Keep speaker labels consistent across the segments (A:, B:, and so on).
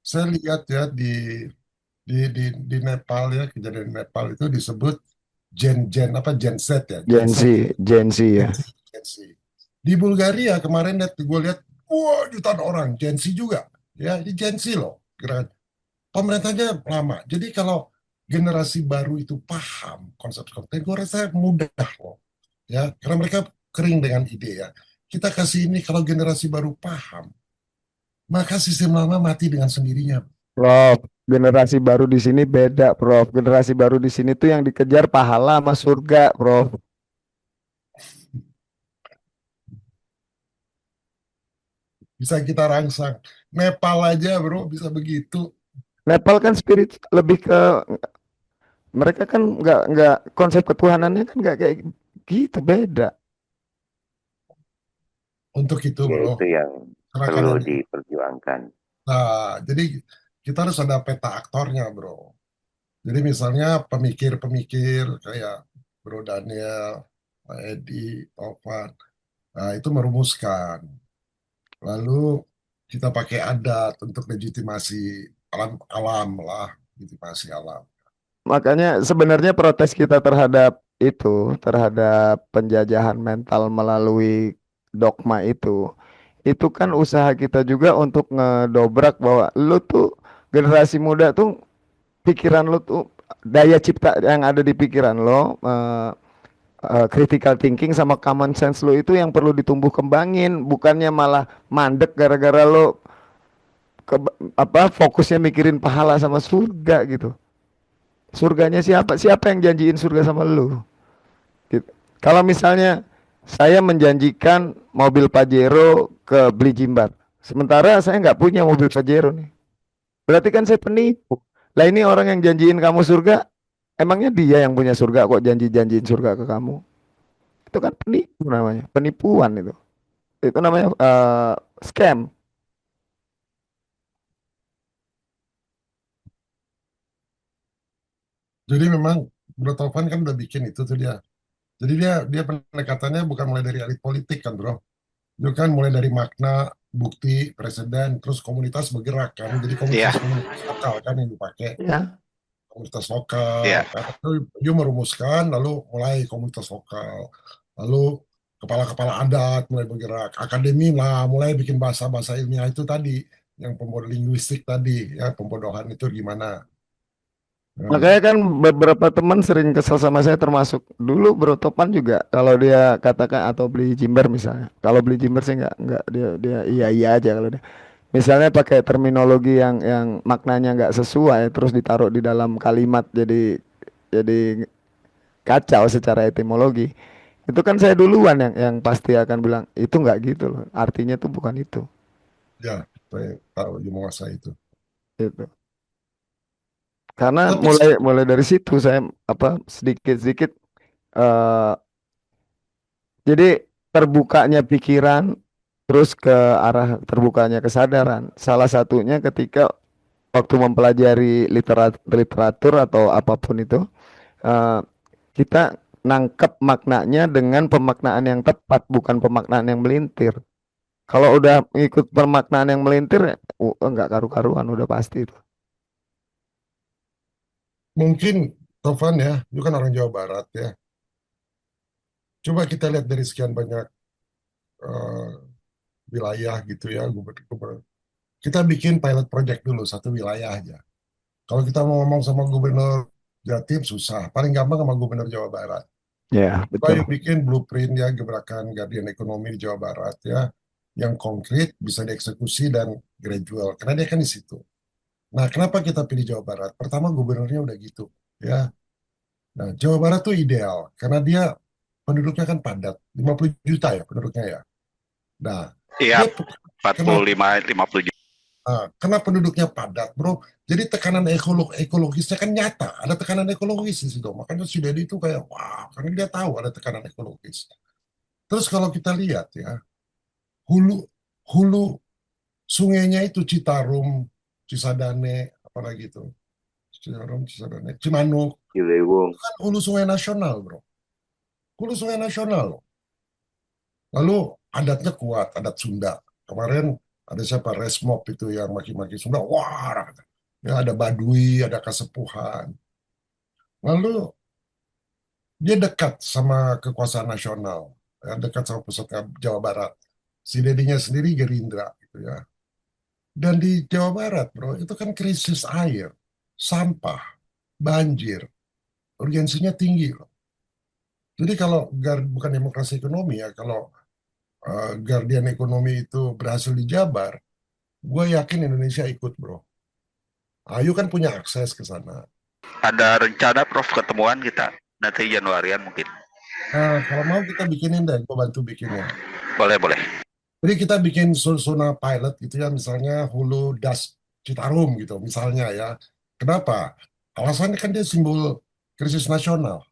A: saya lihat ya di Nepal ya, kejadian Nepal itu disebut Gen apa Gen Z ya, Gen
B: Gen
A: Z,
B: Z, Gen Z
A: Gen
B: ya.
A: Z, Gen Z. Di Bulgaria kemarin gue lihat, wah jutaan orang Gen Z juga, ya ini Gen Z loh, gerakan pemerintahnya lama. Jadi kalau generasi baru itu paham konsep konten, gue rasa mudah loh, ya karena mereka kering dengan ide ya. Kita kasih ini kalau generasi baru paham, maka sistem lama mati dengan sendirinya.
B: Prof, generasi baru di sini beda, Prof. Generasi baru di sini tuh yang dikejar pahala sama surga, Prof.
A: Bisa kita rangsang. Nepal aja bro bisa begitu.
B: Nepal kan spirit lebih ke mereka kan nggak konsep ketuhanannya kan nggak kayak gitu, beda.
A: Untuk itu
C: Ya
A: bro,
C: itu yang
A: serahkan
C: perlu
A: aja.
C: diperjuangkan.
A: Nah, jadi kita harus ada peta aktornya bro. Jadi misalnya pemikir-pemikir kayak Bro Daniel, Pak Edi, Tovan, nah itu merumuskan. Lalu kita pakai adat untuk legitimasi alam lah, legitimasi alam.
B: Makanya sebenarnya protes kita terhadap itu, terhadap penjajahan mental melalui dogma itu kan usaha kita juga untuk ngedobrak bahwa lu tuh generasi muda tuh pikiran lu tuh daya cipta yang ada di pikiran lo, critical thinking sama common sense lo itu yang perlu ditumbuh kembangin, bukannya malah mandek gara-gara lo ke, apa fokusnya mikirin pahala sama surga gitu. Surganya siapa? Siapa yang janjiin surga sama lu? Gitu. Kalau misalnya saya menjanjikan mobil Pajero ke Beli Jimbar, sementara saya nggak punya mobil Pajero nih. Berarti kan saya penipu. Lah ini orang yang janjiin kamu surga, emangnya dia yang punya surga kok janji-janjiin surga ke kamu? Itu kan penipu namanya, penipuan itu. Itu namanya scam.
A: Jadi memang Bro Tovan kan udah bikin itu tuh dia. Jadi dia pendekatannya bukan mulai dari elit politik kan bro. Itu kan mulai dari makna, bukti, presiden, terus komunitas bergerak kan. Jadi
D: Iya,
A: komunitas-komunitas lokal kan yang dipakai.
B: Ya.
A: Komunitas lokal,
D: iya.
A: kan. Itu dia merumuskan, lalu mulai komunitas lokal. Lalu kepala-kepala adat mulai bergerak. Akademi lah mulai bikin bahasa-bahasa ilmiah itu tadi. Yang pembodohan linguistik tadi, ya pembodohan itu gimana.
B: Makanya
A: Nah,
B: kan beberapa teman sering kesel sama saya termasuk dulu Bro Topan juga kalau dia katakan atau beli Jimber misalnya. Kalau beli Jimber sih nggak dia iya iya aja kalau dia. Misalnya pakai terminologi yang maknanya nggak sesuai terus ditaruh di dalam kalimat jadi kacau secara etimologi. Itu kan saya duluan yang pasti akan bilang itu nggak gitu loh. Artinya tuh bukan itu.
A: ya, saya tahu dia menguasai itu.
B: Gitu. Karena
A: Tapi
B: mulai mulai dari situ saya apa sedikit-sedikit eh jadi terbukanya pikiran terus ke arah terbukanya kesadaran. Salah satunya ketika waktu mempelajari literatur atau apapun itu, eh, kita nangkep maknanya dengan pemaknaan yang tepat, bukan pemaknaan yang melintir. Kalau udah ikut pemaknaan yang melintir, enggak karu-karuan, udah pasti itu.
A: mungkin Tovan ya, itu kan orang Jawa Barat ya. Coba kita lihat dari sekian banyak eh, wilayah gitu ya, gubernur. Kita bikin pilot project dulu satu wilayah aja. Kalau kita mau ngomong sama gubernur Jatim susah, paling gampang sama gubernur Jawa Barat.
B: Ya,
A: Coba
B: betul.
A: yuk bikin blueprint ya gebrakan guardian ekonomi di Jawa Barat ya, yang konkret bisa dieksekusi dan gradual, karena dia kan di situ. Nah, kenapa kita pilih Jawa Barat? Pertama gubernurnya udah gitu ya. Nah, Jawa Barat tuh ideal karena dia penduduknya kan padat, 50 juta ya penduduknya ya. Nah,
D: Iya,
A: dia
D: 45,
A: kenapa
D: 50 juta.
A: karena penduduknya padat, bro. Jadi tekanan ekologisnya kan nyata. Ada tekanan ekologis di situ. Makanya si Deddy itu kayak, wah, karena dia tahu ada tekanan ekologis. Terus kalau kita lihat ya, hulu hulu sungainya itu Citarum, Cisadane, apalagi itu, Citarum, Cisadane, Cimanuk,
C: Ciliwung.
A: kan hulu sungai nasional, bro. Hulu sungai nasional loh. Lalu adatnya kuat, adat Sunda. Kemarin Ada siapa Resmob itu yang maki-maki Sunda, wah, ya ada Baduy, ada Kasepuhan. Lalu dia dekat sama kekuasaan nasional, ya, dekat sama pusat Jawa Barat. Si dedinya sendiri Gerindra, gitu ya. Dan di Jawa Barat, bro, itu kan krisis air, sampah, banjir, urgensinya tinggi, loh. Jadi kalau bukan demokrasi ekonomi ya, kalau Guardian ekonomi itu berhasil dijabar, gue yakin Indonesia ikut, bro. Ayu kan punya akses ke sana.
C: Ada rencana Prof ketemuan kita nanti Januarian mungkin.
A: Nah, kalau mau kita bikinin deh, gue bantu bikinnya.
C: Boleh boleh.
A: Jadi kita bikin zona pilot gitu ya, misalnya Hulu Das Citarum gitu, misalnya ya. Kenapa? Alasannya kan dia simbol krisis nasional.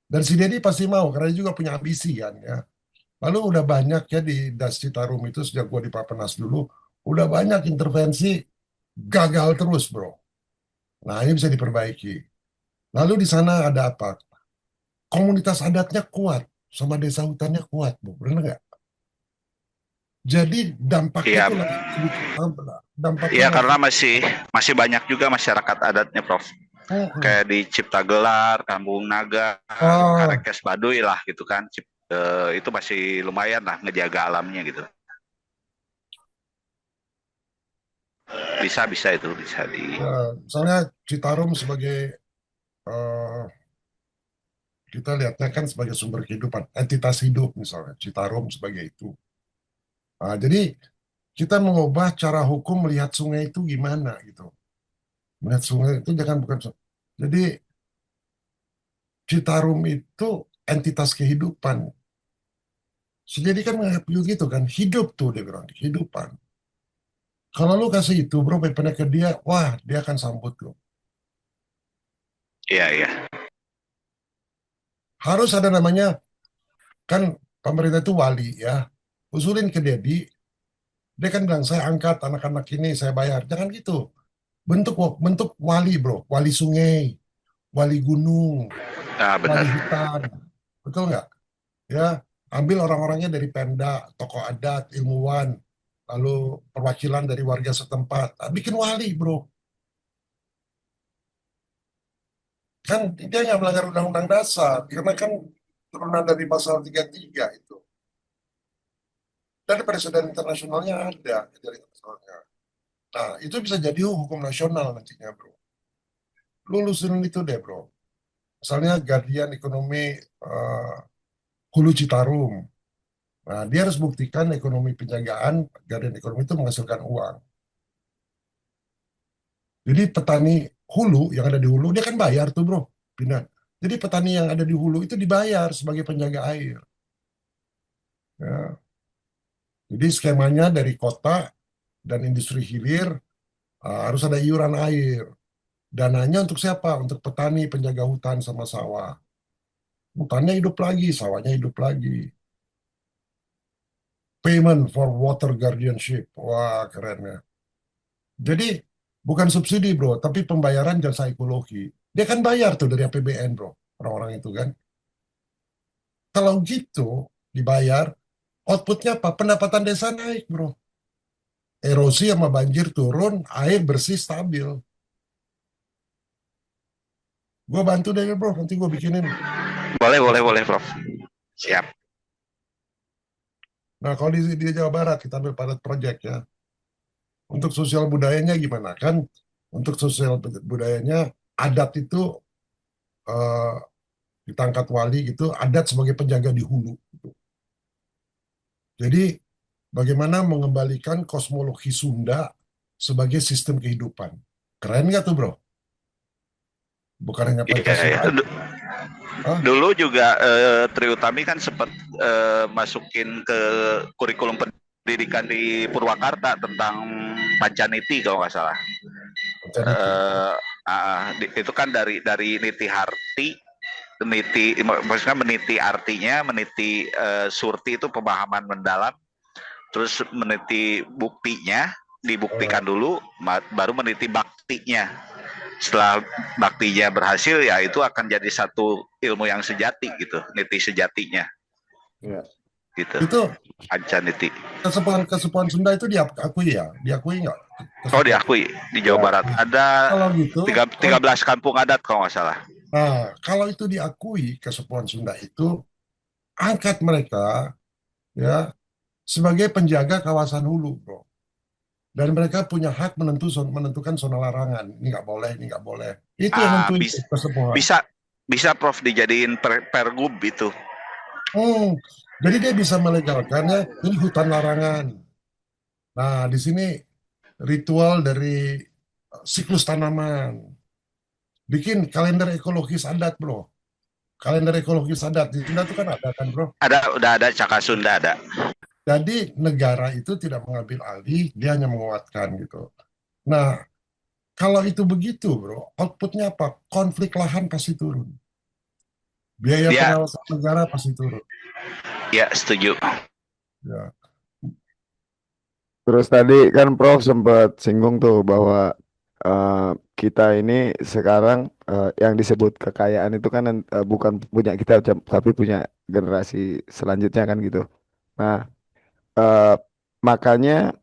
A: Dan si Dedi pasti mau, karena dia juga punya ambisi kan ya. Lalu udah banyak ya di Das Citarum itu, sejak gua di Papenas dulu, udah banyak intervensi gagal terus, bro. Nah, ini bisa diperbaiki. Lalu di sana ada apa? Komunitas adatnya kuat, sama desa hutannya kuat, bro. Benar nggak? Jadi dampaknya
C: Iya,
A: tuh lagi, dampaknya
C: iya
A: lagi.
C: karena masih masih banyak juga masyarakat adatnya Prof.
A: Mm-mm.
C: Kayak di Ciptagelar, Kampung Naga,
A: Ah,
C: Karekes Baduy lah gitu kan. Itu masih lumayan lah ngejaga alamnya gitu. Bisa bisa itu bisa di.
A: ya, misalnya Citarum sebagai eh, kita lihatnya kan sebagai sumber kehidupan, entitas hidup misalnya Citarum sebagai itu. Nah, jadi kita mengubah cara hukum melihat sungai itu gimana gitu. Melihat sungai itu jangan bukan jadi Citarum itu entitas kehidupan. Jadi kan menganggap gitu kan, hidup tuh dia bilang, kehidupan. Kalau lu kasih itu bro, PPN ke dia, wah dia akan sambut lo.
C: Iya iya.
A: Harus ada namanya, kan pemerintah itu wali ya. Usulin ke Dedi, dia kan bilang, saya angkat anak-anak ini, saya bayar. Jangan gitu. Bentuk bentuk wali bro, wali sungai, wali gunung,
C: Nah,
A: wali
C: benar.
A: hutan. Betul nggak? Ya, ambil orang-orangnya dari Pemda, tokoh adat, ilmuwan, lalu perwakilan dari warga setempat. Nah, bikin wali bro. Kan dia nggak melanggar undang-undang dasar, karena kan turunan dari pasal 33 itu. Dan presiden internasionalnya ada dari pasalnya. Nah, itu bisa jadi hukum nasional nantinya, bro. Lulusin itu deh, bro. Misalnya Guardian Ekonomi eh, Hulu Citarum. Nah, dia harus buktikan ekonomi penjagaan, Guardian Ekonomi itu menghasilkan uang. Jadi petani hulu yang ada di hulu, dia kan bayar tuh, bro. Pindah. Jadi petani yang ada di hulu itu dibayar sebagai penjaga air. Ya. Jadi skemanya dari kota dan industri hilir harus ada iuran air. Dananya untuk siapa? Untuk petani, penjaga hutan sama sawah. Hutannya hidup lagi, sawahnya hidup lagi. Payment for water guardianship. Wah, keren ya. Jadi bukan subsidi, bro, tapi pembayaran jasa ekologi. Dia kan bayar tuh dari APBN, bro. Orang-orang itu kan. Kalau gitu dibayar, outputnya apa? Pendapatan desa naik, bro. Erosi sama banjir turun, air bersih stabil. Gue bantu deh, bro. Nanti gue bikinin.
C: Boleh boleh boleh Prof. Siap.
A: Nah, kalau di Jawa Barat, kita ambil pilot project ya. Untuk sosial budayanya gimana? Kan untuk sosial budayanya, adat itu eh, ditangkat wali gitu, adat sebagai penjaga di hulu. Gitu. Jadi bagaimana mengembalikan kosmologi Sunda sebagai sistem kehidupan. Keren nggak tuh bro? Bukan hanya
C: Iya
A: Pancasila
C: ya.
A: aja. Hah?
C: Dulu juga Tri Utami kan sempat masukin ke kurikulum pendidikan di Purwakarta tentang Pancaniti kalau nggak salah.
A: Itu.
C: Itu kan dari Niti Harti, maksudnya meniti artinya, meniti surti itu pemahaman mendalam, terus meniti buktinya,
A: Eh,
C: dibuktikan dulu, baru meniti baktinya. Setelah baktinya berhasil, ya itu akan jadi satu ilmu yang sejati gitu, niti sejatinya.
A: ya.
C: gitu.
A: Itu
C: Pancaniti.
A: kesepuhan Sunda itu diakui ya? Diakui nggak?
C: Oh,
A: Kesepuhan.
C: diakui di Jawa Barat ada
A: Kalau gitu,
C: 13 kampung adat kalau nggak salah.
A: nah kalau itu diakui kesepuhan Sunda itu, angkat mereka ya sebagai penjaga kawasan hulu, bro. Dan mereka punya hak menentukan zona larangan. Ini nggak boleh, ini nggak boleh. Itu yang
C: Ah,
A: nentuin
C: bis,
A: kesepuhan.
C: bisa bisa Prof dijadiin pergub itu.
A: Hmm, jadi dia bisa melegalkannya. Ini hutan larangan. Nah, di sini ritual dari siklus tanaman. Bikin kalender ekologis adat, bro. Kalender ekologis adat di Sunda itu kan ada kan, bro.
C: Udah ada Caka Sunda ada.
A: Jadi negara itu tidak mengambil alih, dia hanya menguatkan gitu. Nah, kalau itu begitu, bro, outputnya apa? Konflik lahan pasti turun. Biaya
C: Dia
A: pengawasan negara pasti turun.
C: ya setuju.
A: Ya,
B: Terus tadi kan Prof sempat singgung tuh bahwa kita ini sekarang yang disebut kekayaan itu kan bukan punya kita tapi punya generasi selanjutnya kan gitu. Nah, eh, makanya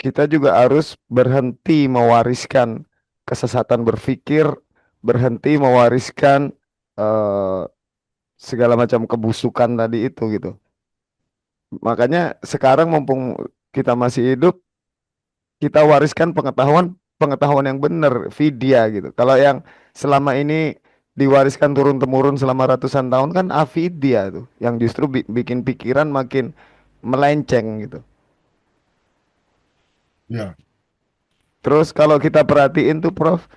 B: kita juga harus berhenti mewariskan kesesatan berpikir, berhenti mewariskan eh, segala macam kebusukan tadi itu gitu. Makanya sekarang mumpung kita masih hidup, kita wariskan pengetahuan yang benar, vidya gitu. Kalau yang selama ini diwariskan turun temurun selama ratusan tahun kan avidya tuh, yang justru bikin pikiran makin melenceng gitu.
A: ya,
B: Terus kalau kita perhatiin tuh Prof,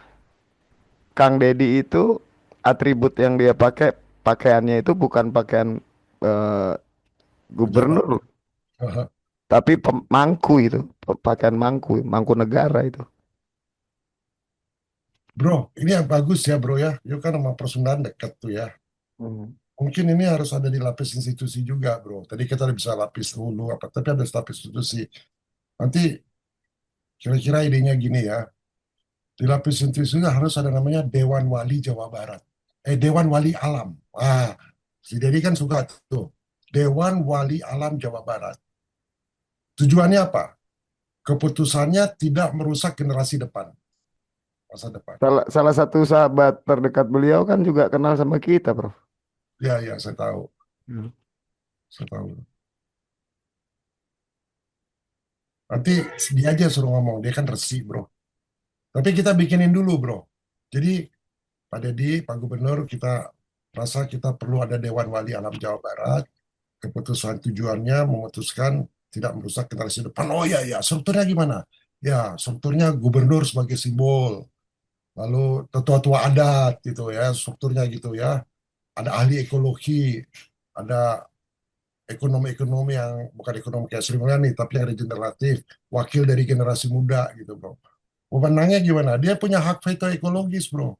B: Kang Deddy itu atribut yang dia pakai, pakaiannya itu bukan pakaian eh,
A: pejabat.
B: gubernur, tapi pemangku itu, pakaian mangku, mangku negara itu.
A: Bro, ini yang bagus ya, bro ya. Yuk kan sama Persundaan dekat tuh ya.
B: Hmm.
A: Mungkin ini harus ada di lapis institusi juga, bro. Tadi kita udah bisa lapis dulu apa, tapi ada lapis institusi. Nanti kira-kira idenya gini ya. Di lapis institusi harus ada namanya Dewan Wali Jawa Barat. Dewan Wali Alam. Ah, si Dedi kan suka tuh. Dewan Wali Alam Jawa Barat. Tujuannya apa? Keputusannya tidak merusak generasi depan, masa depan.
B: Salah satu sahabat terdekat beliau kan juga kenal sama kita, Prof.
A: Ya, ya, saya tahu.
B: Hmm.
A: Saya tahu. Nanti dia aja suruh ngomong. Dia kan resi, bro. Tapi kita bikinin dulu, bro. Jadi, Pak Dedi, Pak Gubernur, kita rasa kita perlu ada Dewan Wali Alam Jawa Barat. Keputusan tujuannya memutuskan tidak merusak generasi depan. Oh iya, ya, strukturnya gimana? Ya, strukturnya gubernur sebagai simbol. Lalu tetua-tua adat gitu ya, strukturnya gitu ya. Ada ahli ekologi, ada ekonomi-ekonomi yang bukan ekonomi kayak Sri Mulyani, tapi yang regeneratif, wakil dari generasi muda gitu, bro. Pemenangnya gimana? Dia punya hak veto ekologis, bro.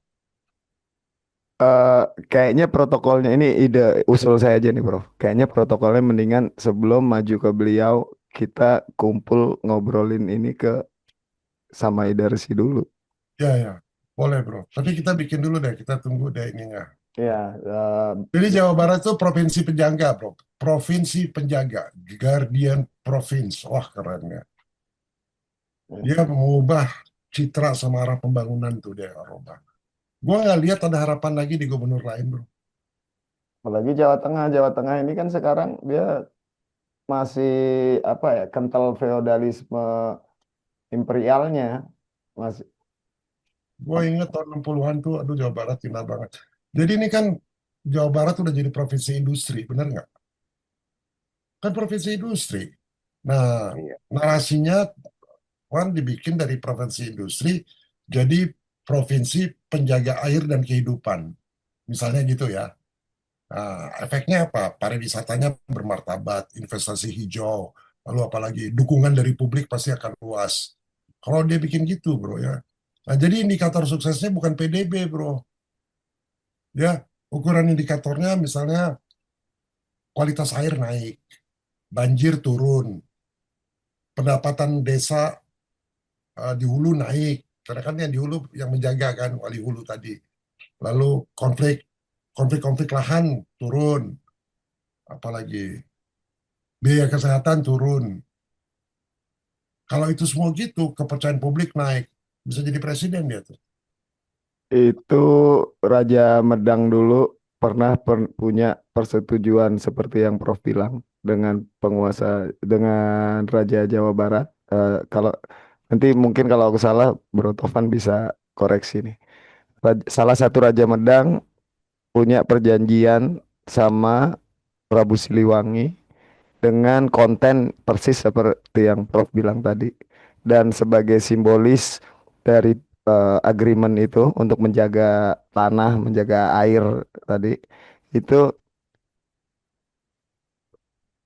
B: Eh, Kayaknya protokolnya ini ide usul saya aja nih, Prof. Kayaknya protokolnya mendingan sebelum maju ke beliau kita kumpul ngobrolin ini ke sama Idarsi dulu.
A: Ya, ya, boleh, bro. Tapi kita bikin dulu deh, kita tunggu deh ininya.
B: Ya,
A: Jadi Jawa Barat itu provinsi penjaga, bro. Provinsi penjaga, Guardian Province. Wah, keren ya. Dia mengubah citra sama arah pembangunan tuh dia rubah. Gua nggak lihat ada harapan lagi di gubernur lain, bro.
B: apalagi Jawa Tengah ini kan sekarang dia masih apa ya, kental feodalisme imperialnya. Masih
A: Gue inget tahun 60-an tuh, aduh Jawa Barat indah banget. Jadi ini kan Jawa Barat udah jadi provinsi industri, bener nggak? Kan provinsi industri. Nah,
B: iya.
A: narasinya kan dibikin dari provinsi industri jadi provinsi penjaga air dan kehidupan. Misalnya gitu ya. Nah, efeknya apa? Pariwisatanya bermartabat, investasi hijau, lalu apalagi dukungan dari publik pasti akan luas. Kalau dia bikin gitu, bro ya. Nah, jadi indikator suksesnya bukan PDB, bro. Ya, ukuran indikatornya misalnya kualitas air naik, banjir turun, pendapatan desa di hulu naik, karena kan yang di hulu yang menjaga kan wali hulu tadi. Lalu konflik konflik lahan turun, apalagi. biaya kesehatan turun. Kalau itu semua gitu, kepercayaan publik naik. Bisa jadi presiden dia tuh.
B: Itu Raja Medang dulu pernah punya persetujuan seperti yang Prof bilang dengan penguasa dengan Raja Jawa Barat. Kalau nanti mungkin kalau aku salah, Bro Tovan bisa koreksi nih. Salah satu Raja Medang punya perjanjian sama Prabu Siliwangi dengan konten persis seperti yang Prof bilang tadi. Dan sebagai simbolis dari agreement itu untuk menjaga tanah, menjaga air tadi, itu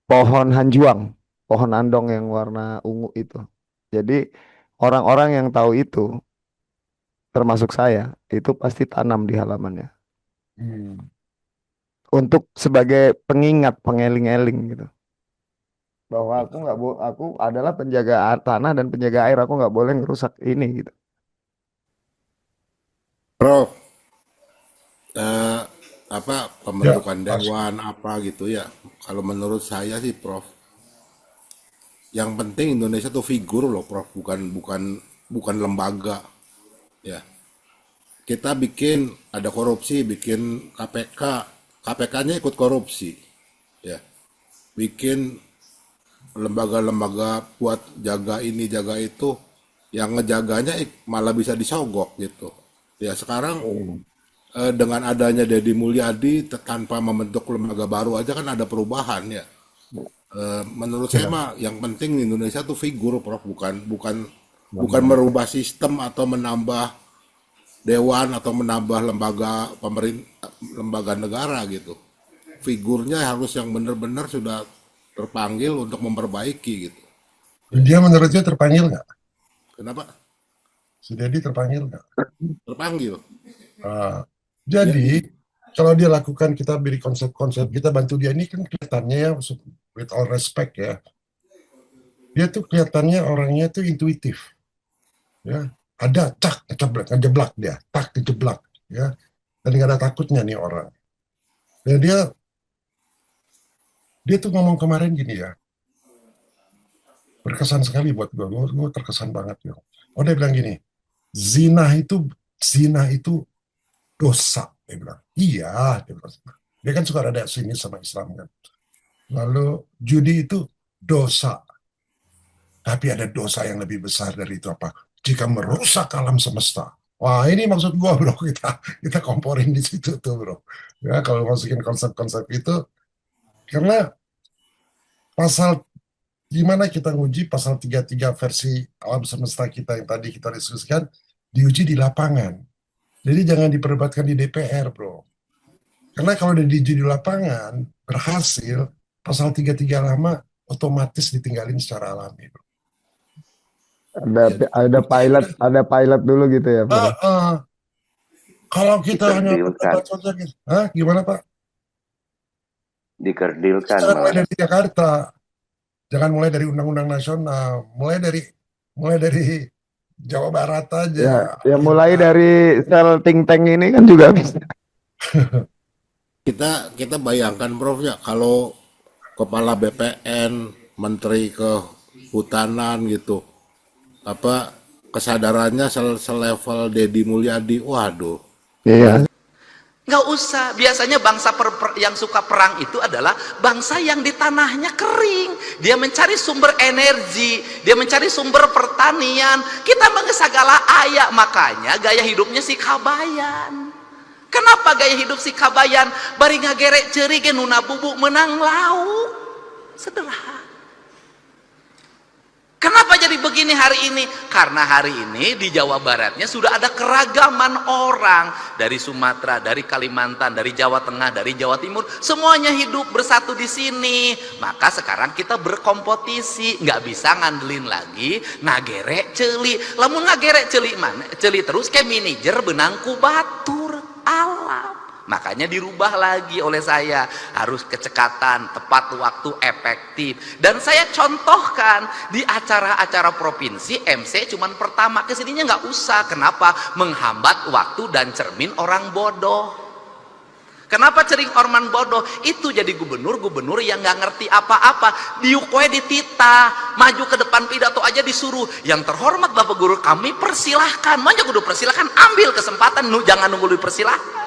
B: pohon hanjuang, pohon andong yang warna ungu itu. Jadi orang-orang yang tahu itu, termasuk saya, itu pasti tanam di halamannya.
A: Hmm.
B: Untuk sebagai pengingat, pengeling-eling gitu. Bahwa aku adalah penjaga tanah dan penjaga air, aku nggak boleh ngerusak ini gitu.
D: Prof, eh, apa
A: Ya,
D: pembentukan
A: Mas.
D: dewan apa gitu ya? Kalau menurut saya sih, Prof, yang penting Indonesia tuh figur loh, Prof, bukan lembaga. Ya, kita bikin ada korupsi, bikin KPK, KPK-nya ikut korupsi. Ya, bikin lembaga-lembaga buat jaga ini, jaga itu, yang ngejaganya malah bisa disogok gitu. Ya sekarang dengan adanya Deddy Mulyadi tanpa membentuk lembaga baru aja kan ada perubahan ya. Menurut saya
A: Ya.
D: mah yang penting di Indonesia tuh figur, Prof, bukan merubah sistem atau menambah dewan atau menambah lembaga lembaga negara gitu. Figurnya harus yang benar-benar sudah terpanggil untuk memperbaiki gitu.
A: Dia menurutnya terpanggil nggak?
D: Kenapa?
A: Si Dedi terpanggil nggak?
D: Terpanggil.
A: Ah,
D: Ya,
A: jadi kalau dia lakukan, kita beri konsep-konsep, kita bantu dia, ini kan kelihatannya ya, with all respect ya, dia tuh kelihatannya orangnya tuh intuitif, ya. Ada cak ngejeblak, ngejeblak dia, tak dijeblak, ya. Dan nggak ada takutnya nih orang. Dan dia tuh ngomong kemarin gini ya, berkesan sekali buat gue terkesan banget ya. Oh, dia bilang gini, zina itu zina itu dosa, dia bilang. Iya, dia bilang. Dia kan suka ada sini sama Islam kan. Lalu judi itu dosa, tapi ada dosa yang lebih besar dari itu apa? Jika merusak alam semesta. Wah, ini maksud gua, bro. Kita komporin di situ tuh, bro. Ya, kalau masukin konsep-konsep itu, karena pasal gimana kita nguji pasal 33 versi alam semesta kita yang tadi kita diskusikan, diuji di lapangan. Jadi jangan diperdebatkan di DPR, bro. Karena kalau udah diuji di lapangan, berhasil, pasal 33 lama otomatis ditinggalin secara alami, bro.
B: Ada
D: ya,
B: ada pilot dulu gitu ya,
A: Ah,
B: Prof.
A: ah. Kalau kita hanya
E: Dikerdilkan,
A: berdebat saja, hah, gimana Pak?
E: dikerdilkan
A: Jangan mulai
E: malah.
A: dari Jakarta, jangan mulai dari undang-undang nasional, mulai dari Jawa Barat
B: Ya,
A: aja.
B: ya
A: Ya,
B: mulai dari sel think tank ini kan juga bisa.
D: kita bayangkan, Prof, ya kalau kepala BPN, menteri kehutanan gitu, apa kesadarannya selevel Deddy Mulyadi, waduh.
B: Iya.
F: Nggak usah, biasanya bangsa yang suka perang itu adalah bangsa yang di tanahnya kering. Dia mencari sumber energi, dia mencari sumber pertanian. Kita mengesagala ayak, makanya gaya hidupnya si Kabayan. Kenapa gaya hidup si Kabayan? Bari ngagerek ceri ge nuna bubuk menang lauk. Sederhana. Kenapa jadi begini hari ini? Karena hari ini di Jawa Baratnya sudah ada keragaman orang. Dari Sumatera, dari Kalimantan, dari Jawa Tengah, dari Jawa Timur. Semuanya hidup bersatu di sini. Maka sekarang kita berkompetisi. Nggak bisa ngandelin lagi ngagerek celi. Lamun ngagerek celi mana? Celi terus kayak manajer benangku batur alam. Makanya dirubah lagi oleh saya, harus kecekatan, tepat waktu, efektif. Dan saya contohkan di acara-acara provinsi, MC cuman pertama, kesininya nggak usah. Kenapa? Menghambat waktu dan cermin orang bodoh. Kenapa cering orman bodoh? Itu jadi gubernur yang nggak ngerti apa-apa. Diukoe ditita, maju ke depan pidato aja disuruh. Yang terhormat Bapak Guru, kami persilahkan. Manja kudu persilahkan, ambil kesempatan, jangan nunggu dipersilahkan.